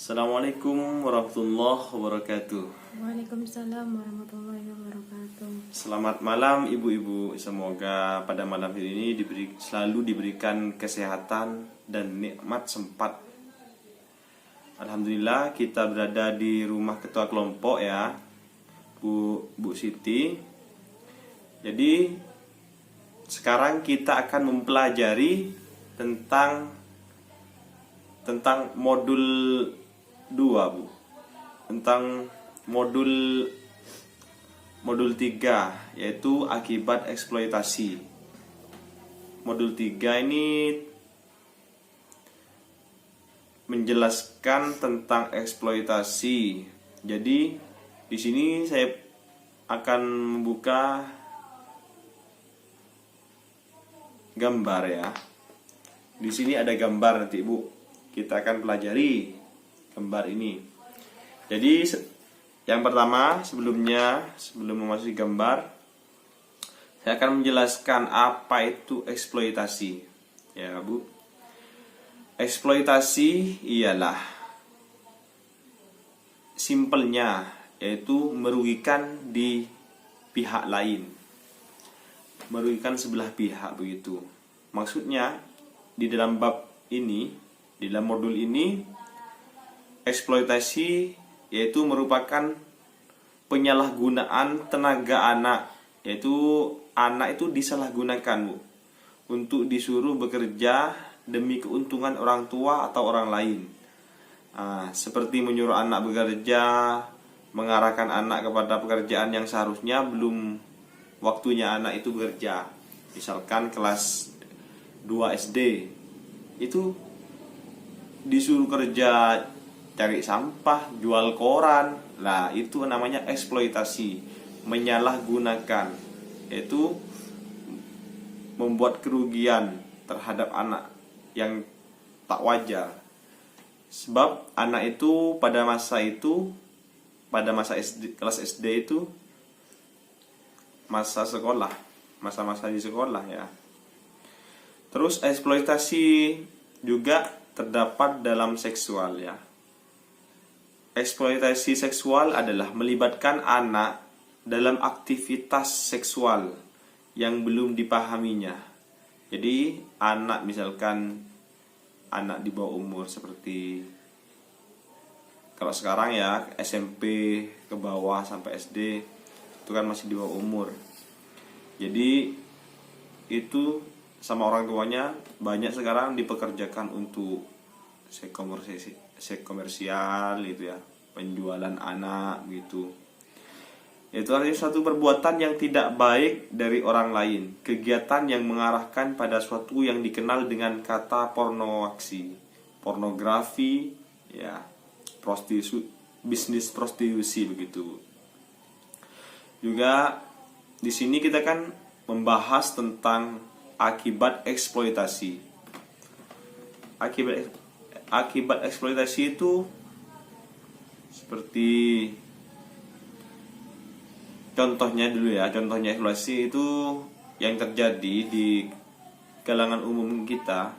Assalamualaikum warahmatullahi wabarakatuh. Waalaikumsalam warahmatullahi wabarakatuh. Selamat malam ibu-ibu. Semoga pada malam hari ini selalu diberikan kesehatan dan nikmat sempat. Alhamdulillah kita berada di rumah ketua kelompok ya, Bu Siti. Jadi sekarang kita akan mempelajari tentang modul 2, Bu. Tentang modul 3 yaitu akibat eksploitasi. Modul 3 ini menjelaskan tentang eksploitasi. Jadi di sini saya akan membuka gambar ya. Di sini ada gambar nanti, Bu. Kita akan pelajari gambar ini. Jadi yang pertama, sebelum memasuki gambar, saya akan menjelaskan apa itu eksploitasi. Ya, Bu. Eksploitasi ialah simpelnya yaitu merugikan di pihak lain. Merugikan sebelah pihak begitu. Maksudnya di dalam bab ini, di dalam modul ini, eksploitasi yaitu merupakan penyalahgunaan tenaga anak, yaitu anak itu disalahgunakan, Bu, untuk disuruh bekerja demi keuntungan orang tua atau orang lain. Seperti menyuruh anak bekerja, mengarahkan anak kepada pekerjaan yang seharusnya belum waktunya anak itu bekerja. Misalkan kelas 2 SD itu disuruh kerja cari sampah, jual koran. Nah, itu namanya eksploitasi, menyalahgunakan, yaitu membuat kerugian terhadap anak yang tak wajar. Sebab anak itu pada masa SD, kelas SD itu masa sekolah, masa-masa di sekolah ya. Terus eksploitasi juga terdapat dalam seksual ya. Eksploitasi seksual adalah melibatkan anak dalam aktivitas seksual yang belum dipahaminya. Jadi anak, misalkan anak di bawah umur, seperti kalau sekarang ya SMP ke bawah sampai SD itu kan masih di bawah umur. Jadi itu sama orang tuanya banyak sekarang dipekerjakan untuk seks komersial gitu ya, penjualan anak gitu. Itu artinya suatu perbuatan yang tidak baik dari orang lain, kegiatan yang mengarahkan pada suatu yang dikenal dengan kata pornografi ya, bisnis prostitusi begitu. Juga di sini kita kan membahas tentang akibat eksploitasi. Akibat eksploitasi itu seperti contohnya dulu ya. Contohnya eksploitasi itu yang terjadi di kalangan umum kita,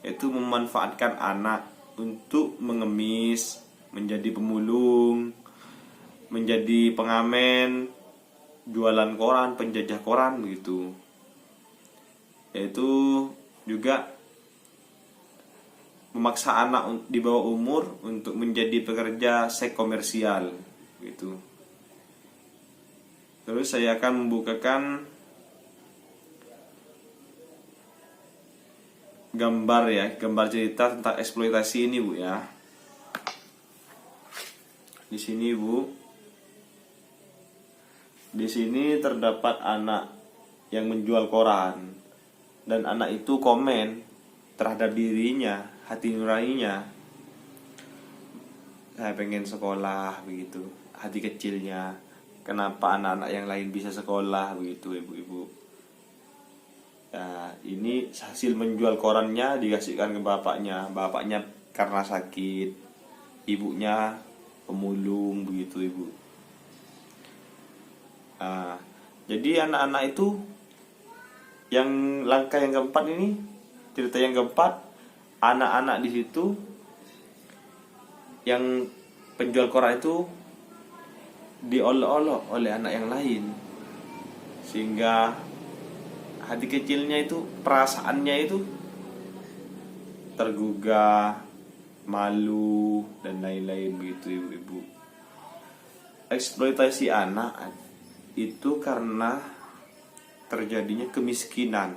yaitu memanfaatkan anak untuk mengemis, menjadi pemulung, menjadi pengamen, jualan koran, penjajah koran begitu. Yaitu juga memaksa anak di bawah umur untuk menjadi pekerja seks komersial gitu. Terus saya akan membukakan gambar ya, gambar cerita tentang eksploitasi ini, Bu ya. Di sini, Bu. Di sini terdapat anak yang menjual koran, dan anak itu komen terhadap dirinya, hati nuraninya, saya pengen sekolah begitu, hati kecilnya. Kenapa anak-anak yang lain bisa sekolah begitu, ibu-ibu. Ya, ini hasil menjual korannya dikasihkan ke bapaknya. Bapaknya karena sakit, ibunya pemulung begitu, ibu. Jadi anak-anak itu yang langkah yang keempat ini, cerita yang keempat, anak-anak di situ yang penjual koran itu diolok-olok oleh anak yang lain, sehingga hati kecilnya itu, perasaannya itu tergugah, malu dan lain-lain begitu ibu-ibu. Eksploitasi anak itu karena terjadinya kemiskinan.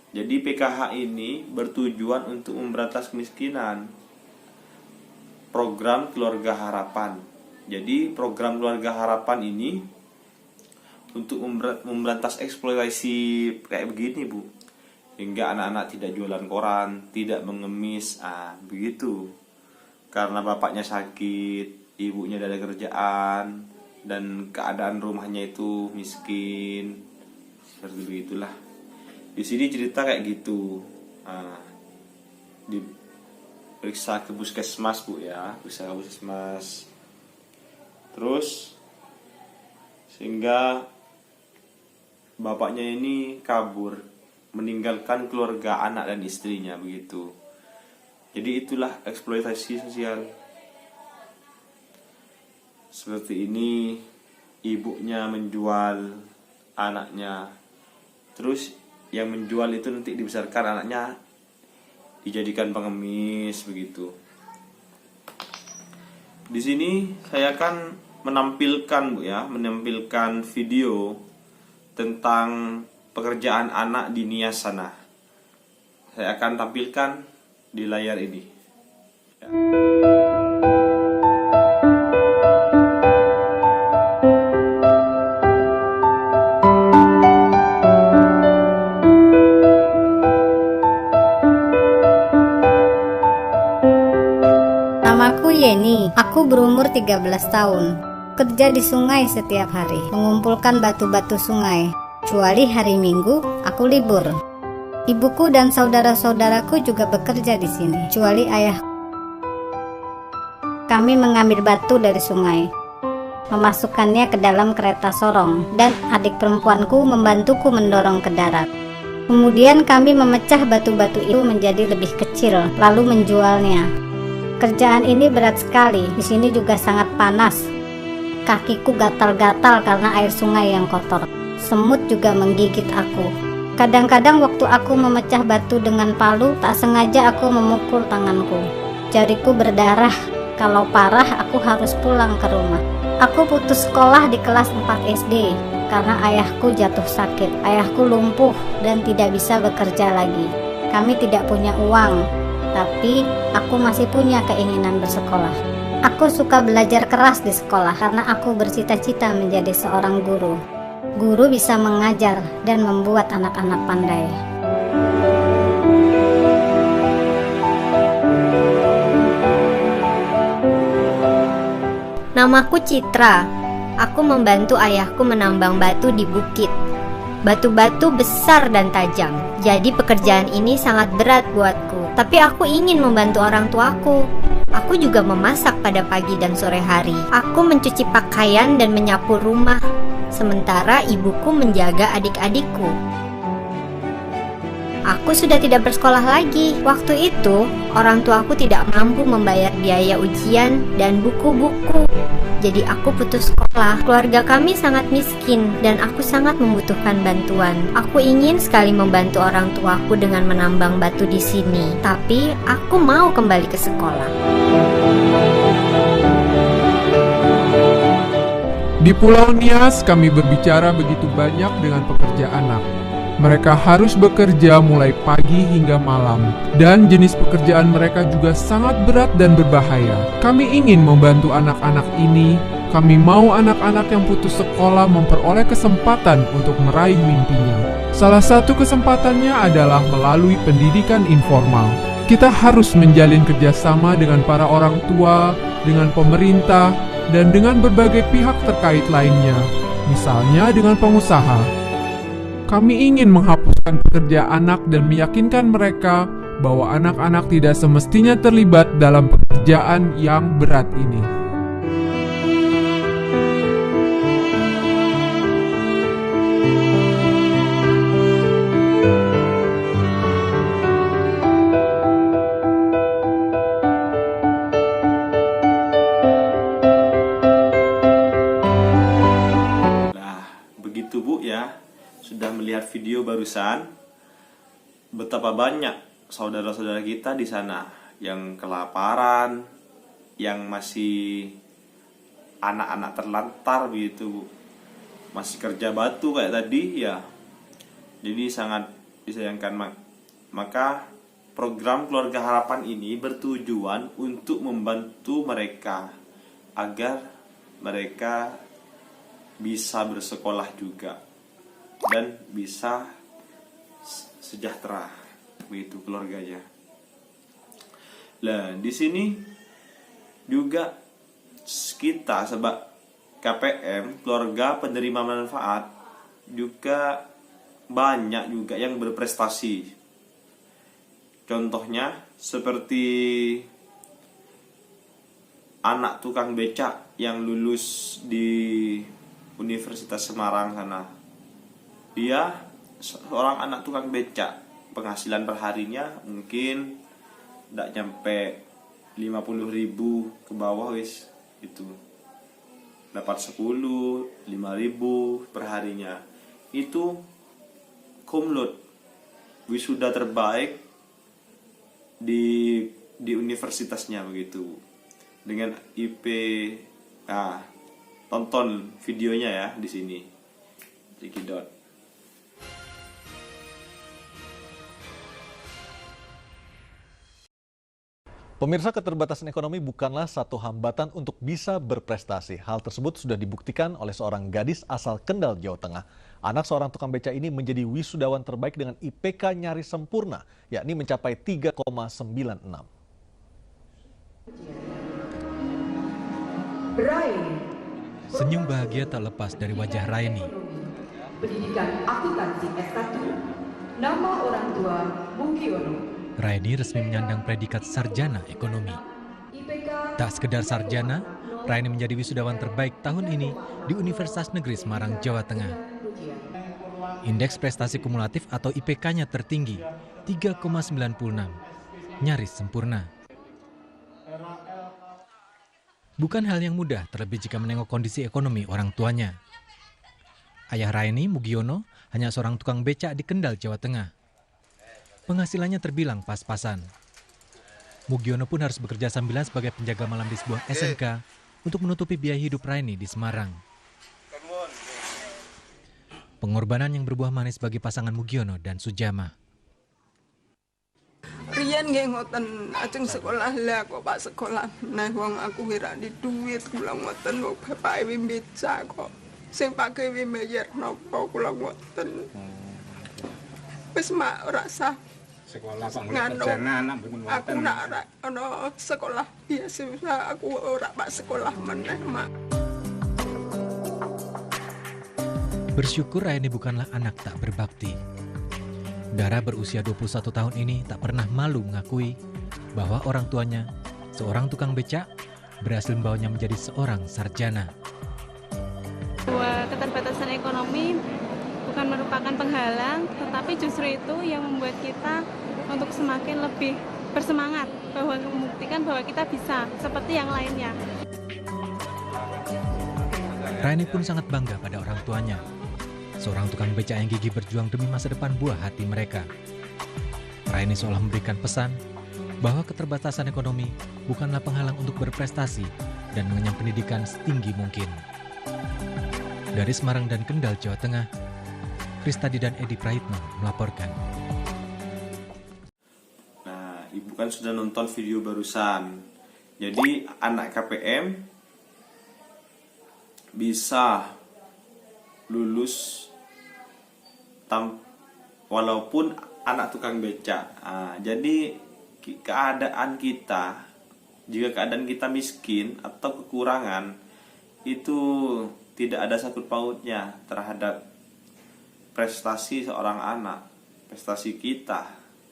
Jadi PKH ini bertujuan untuk memberantas kemiskinan. Program Keluarga Harapan. Jadi program Keluarga Harapan ini untuk memberantas eksploitasi kayak begini Bu, hingga anak-anak tidak jualan koran, tidak mengemis, begitu. Karena bapaknya sakit, ibunya tidak ada kerjaan, dan keadaan rumahnya itu miskin, seperti begitulah. Di sini cerita kayak gitu. Diperiksa ke puskesmas Bu ya, periksa ke puskesmas. Terus sehingga bapaknya ini kabur, meninggalkan keluarga, anak dan istrinya begitu. Jadi itulah eksploitasi sosial. Seperti ini, ibunya menjual anaknya. Terus yang menjual itu nanti dibesarkan anaknya dijadikan pengemis begitu. Di sini saya akan menampilkan Bu ya, menampilkan video tentang pekerjaan anak di Nias sana. Saya akan tampilkan di layar ini. Ya. Namaku Yeni, aku berumur 13 tahun. Kerja di sungai setiap hari, mengumpulkan batu-batu sungai. Kecuali hari Minggu, aku libur. Ibuku dan saudara-saudaraku juga bekerja di sini, kecuali ayah. Kami mengambil batu dari sungai, memasukkannya ke dalam kereta sorong, dan adik perempuanku membantuku mendorong ke darat. Kemudian kami memecah batu-batu itu menjadi lebih kecil, lalu menjualnya. Kerjaan ini berat sekali, di sini juga sangat panas. Kakiku gatal-gatal karena air sungai yang kotor. Semut juga menggigit aku. Kadang-kadang waktu aku memecah batu dengan palu, tak sengaja aku memukul tanganku. Jariku berdarah. Kalau parah, aku harus pulang ke rumah. Aku putus sekolah di kelas 4 SD karena ayahku jatuh sakit. Ayahku lumpuh dan tidak bisa bekerja lagi. Kami tidak punya uang, tapi aku masih punya keinginan bersekolah. Aku suka belajar keras di sekolah karena aku bercita-cita menjadi seorang guru. Guru bisa mengajar dan membuat anak-anak pandai. Namaku Citra. Aku membantu ayahku menambang batu di bukit. Batu-batu besar dan tajam. Jadi pekerjaan ini sangat berat buatku. Tapi aku ingin membantu orang tuaku. Aku juga memasak pada pagi dan sore hari. Aku mencuci pakaian dan menyapu rumah, sementara ibuku menjaga adik-adikku. Aku sudah tidak bersekolah lagi. Waktu itu, orang tuaku tidak mampu membayar biaya ujian dan buku-buku. Jadi aku putus sekolah. Keluarga kami sangat miskin dan aku sangat membutuhkan bantuan. Aku ingin sekali membantu orang tuaku dengan menambang batu di sini. Tapi aku mau kembali ke sekolah. Di Pulau Nias kami berbicara begitu banyak dengan pekerja anak. Mereka harus bekerja mulai pagi hingga malam, dan jenis pekerjaan mereka juga sangat berat dan berbahaya. Kami ingin membantu anak-anak ini. Kami mau anak-anak yang putus sekolah memperoleh kesempatan untuk meraih mimpinya. Salah satu kesempatannya adalah melalui pendidikan informal. Kita harus menjalin kerjasama dengan para orang tua, dengan pemerintah, dan dengan berbagai pihak terkait lainnya, misalnya dengan pengusaha. Kami ingin menghapuskan pekerja anak dan meyakinkan mereka bahwa anak-anak tidak semestinya terlibat dalam pekerjaan yang berat ini. melihat video barusan betapa banyak saudara-saudara kita di sana yang kelaparan, yang masih anak-anak terlantar begitu Bu. Masih kerja batu kayak tadi ya. Jadi sangat disayangkan. Maka program Keluarga Harapan ini bertujuan untuk membantu mereka agar mereka bisa bersekolah juga dan bisa sejahtera begitu keluarganya. Nah, di sini juga kita sebab KPM, keluarga penerima manfaat, juga banyak juga yang berprestasi. Contohnya seperti anak tukang becak yang lulus di Universitas Semarang sana. Dia seorang anak tukang becak, penghasilan perharinya mungkin tidak nyampe 50.000 ke bawah wis itu. Dapat 5.000 perharinya. Itu cum laude, wisuda terbaik di universitasnya begitu. Dengan IP, nah, tonton videonya ya di sini. Cekidot. Pemirsa, keterbatasan ekonomi bukanlah satu hambatan untuk bisa berprestasi. Hal tersebut sudah dibuktikan oleh seorang gadis asal Kendal, Jawa Tengah. Anak seorang tukang beca ini menjadi wisudawan terbaik dengan IPK nyaris sempurna, yakni mencapai 3,96. Senyum bahagia tak lepas dari wajah Raini. Pendidikan akuntansi S1, nama orang tua Mugiono. Raini resmi menyandang predikat sarjana ekonomi. Tak sekedar sarjana, Raini menjadi wisudawan terbaik tahun ini di Universitas Negeri Semarang, Jawa Tengah. Indeks prestasi kumulatif atau IPK-nya tertinggi, 3,96, nyaris sempurna. Bukan hal yang mudah, terlebih jika menengok kondisi ekonomi orang tuanya. Ayah Raini, Mugiono, hanya seorang tukang becak di Kendal, Jawa Tengah. Penghasilannya terbilang pas-pasan. Mugiono pun harus bekerja sambilan sebagai penjaga malam di sebuah SMK untuk menutupi biaya hidup Raini di Semarang. Pengorbanan yang berbuah manis bagi pasangan Mugiono dan Sujama. Rian nggih ngoten ajeng sekolah lah kok Pak sekolah nah wong aku kira di duit kula ngoten kok bapake beca kok sing pake bayar napa kula ngoten. Wis mak ora sah sekolah kok anak aku ora ana sekolah biasa aku ora Pak sekolah meneh mak. Bersyukur Raini bukanlah anak tak berbakti. Dara berusia 21 tahun ini tak pernah malu mengakui bahwa orang tuanya, seorang tukang becak, berhasil membawanya menjadi seorang sarjana. Bahwa keterbatasan ekonomi bukan merupakan penghalang, tetapi justru itu yang membuat kita untuk semakin lebih bersemangat, bahwa membuktikan bahwa kita bisa seperti yang lainnya. Raini pun sangat bangga pada orang tuanya. Seorang tukang becak yang gigih berjuang demi masa depan buah hati mereka. Raini seolah memberikan pesan bahwa keterbatasan ekonomi bukanlah penghalang untuk berprestasi dan mengenyam pendidikan setinggi mungkin. Dari Semarang dan Kendal, Jawa Tengah, Kristadi dan Edi Praitno melaporkan. Nah, Ibu kan sudah nonton video barusan. Jadi anak KPM bisa lulus walaupun anak tukang beca. Jadi keadaan kita, jika keadaan kita miskin atau kekurangan, itu tidak ada sangkut pautnya terhadap prestasi seorang anak, prestasi kita,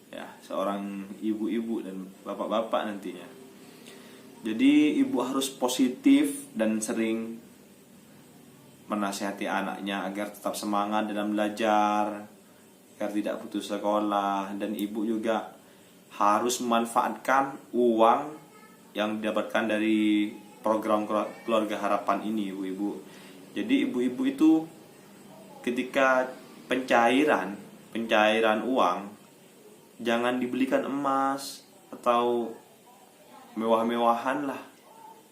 ya, seorang ibu-ibu dan bapak-bapak nantinya. Jadi ibu harus positif dan sering menasihati anaknya agar tetap semangat dalam belajar, agar tidak putus sekolah, dan ibu juga harus memanfaatkan uang yang didapatkan dari program Keluarga Harapan ini, ibu-ibu. Jadi ibu-ibu itu ketika pencairan uang jangan dibelikan emas atau mewah-mewahan lah.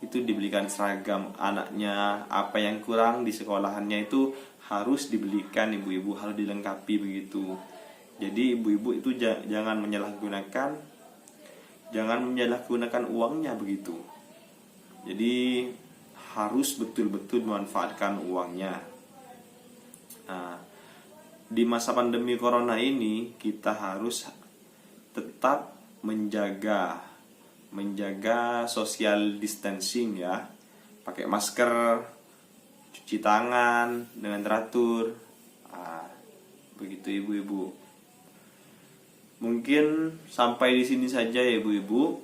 Itu dibelikan seragam anaknya, apa yang kurang di sekolahannya itu harus dibelikan, ibu-ibu harus dilengkapi begitu. Jadi ibu-ibu itu jangan menyalahgunakan uangnya begitu. Jadi harus betul-betul memanfaatkan uangnya. Nah, di masa pandemi corona ini kita harus tetap menjaga social distancing ya, pakai masker, cuci tangan dengan teratur. Begitu ibu-ibu. Mungkin sampai di sini saja ya ibu-ibu.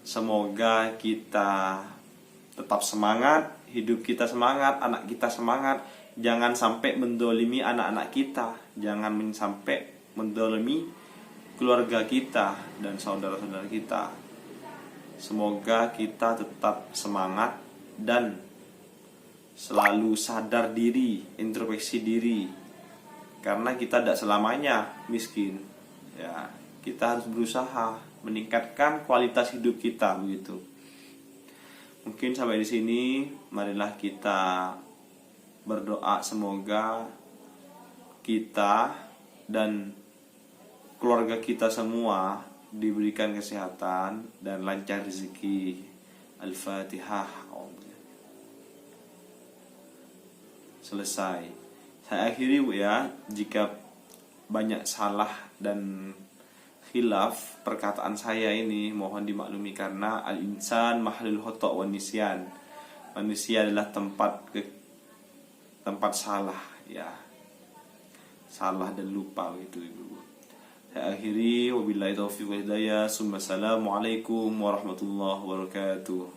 Semoga kita tetap semangat, hidup kita semangat, anak kita semangat. Jangan sampai mendolimi anak-anak kita, jangan sampai mendolimi keluarga kita dan saudara-saudara kita. Semoga kita tetap semangat dan selalu sadar diri, introspeksi diri. Karena kita tidak selamanya miskin. Ya, kita harus berusaha meningkatkan kualitas hidup kita begitu. Mungkin sampai di sini, marilah kita berdoa semoga kita dan keluarga kita semua diberikan kesehatan dan lancar rezeki. Al-Fatihah. Selesai. Saya akhiri Bu ya. Jika banyak salah dan khilaf perkataan saya ini, mohon dimaklumi karena al-insan mahallul khata' wan nisyan. Manusia adalah tempat salah ya. Salah dan lupa gitu Ibu. Saya akhiri, wabillahi taufiq wal hidayah. Assalamualaikum warahmatullahi wabarakatuh.